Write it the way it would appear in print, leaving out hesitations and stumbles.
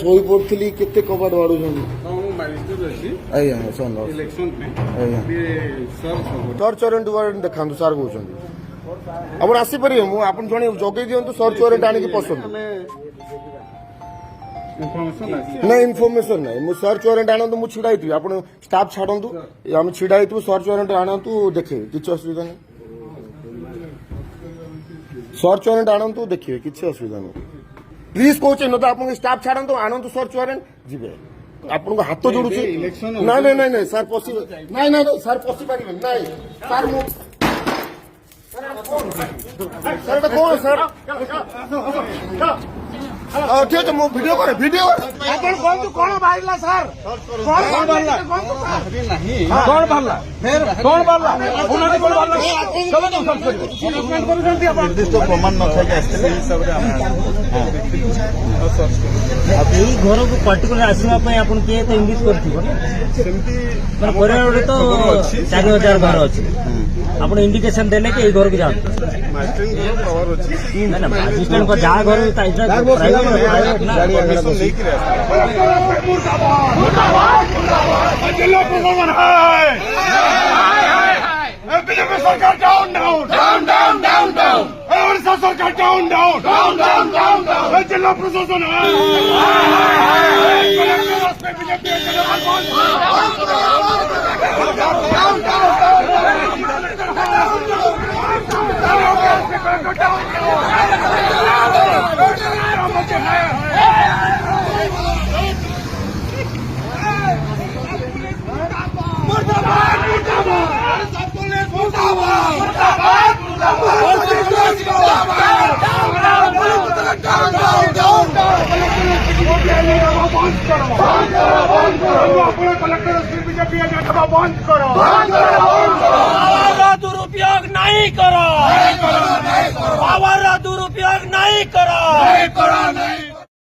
ଶୋଇ ପଡୁଥିଲି କେତେ କବାଟ ବାଡୁଛନ୍ତି ଆଜ୍ଞା ସର୍ଚ୍ଚ ୱାରେଣ୍ଟ ଦେଖାନ୍ତୁ ସାର୍ କହୁଛନ୍ତି ଆପଣ ଆସିପାରିବେ ମୁଁ ଆପଣ ଜଣେ ଜଗେଇ ଦିଅନ୍ତୁ ସର୍ଚ୍ଚ ୱାରେଣ୍ଟ ଆଣିକି ପଶନ୍ତୁ ନା ଇନଫର୍ମେସନ ନାହିଁ ମୁଁ ସର୍ଚ୍ଚ ୱାରେଣ୍ଟ ଆଣନ୍ତୁ ମୁଁ ଛିଡା ହେଇଥିବି ଆପଣ ଷ୍ଟାଫ୍ ଛାଡନ୍ତୁ ଆମେ ଛିଡା ହେଇଥିବୁ ସର୍ଚ୍ଚ ୱାରେଣ୍ଟ ଆଣନ୍ତୁ ଦେଖେଇବେ କିଛି ଅସୁବିଧା ନାହିଁ ସର୍ଚ୍ଚ ୱାରେଣ୍ଟ ଆଣନ୍ତୁ ଦେଖିବେ କିଛି ଅସୁବିଧା ନାହିଁ ପ୍ଲିଜ କହୁଛି ନ ତ ଆପଣଙ୍କ ଷ୍ଟାଫ୍ ଛାଡ଼ନ୍ତୁ ଆଣନ୍ତୁ ସର୍ଚ୍ଚ ୱାରେଣ୍ଟ ଯିବେ ଆପଣଙ୍କ ହାତ ଯୋଡୁଛି ନାଇଁ ନାଇଁ ନାଇଁ ନାଇଁ ସାର୍ ପଶିବେ ନାଇଁ ନାଇଁ ସାର୍ ପଶି ପାରିବେନି ନାଇଁ ସାର୍ ମୁଁ ସାର୍ ଏଟା କଣ ସାର୍ ঠিক আছে ମୁଁ ଭିଡିଓ କରେ ଭିଡିଓ ଆପଣ କୁହନ୍ତୁ କଣ ବାହାରିଲା ସାର୍ କଣ ବାହାରିଲା କଣ ବାହାରିଲା କଣ ବାହାରିଲା କରୁଛନ୍ତି ଆପଣ ନିର୍ଦ୍ଦିଷ୍ଟ ପ୍ରମାଣ ନଥାଇକି ଆସିଥିଲେ ଏଇ ହିସାବରେ ଏଇ ଘରକୁ ପାର୍ଟିକୁଲାର ଆସିବା ପାଇଁ ଆପଣ କିଏ ତ ଇଙ୍ଗିତ କରିଥିବ ସେମିତି ପରିବାରରେ ତ 4000 ଘର ଅଛି ଆପଣ ଇଣ୍ଡିକେସନ ଦେଲେ କି ଏଇ ଘରକୁ ଯାଆନ୍ତୁ ମାଜିଷ୍ଟ୍ରେଟଙ୍କ ଯାହା ଘର बीजेपी सरकार down down down down down down Odisha सरकार down down down down down down जिला प्रशासन दुरुपयोग नहीं करो पावर दुरुपयोग नहीं करो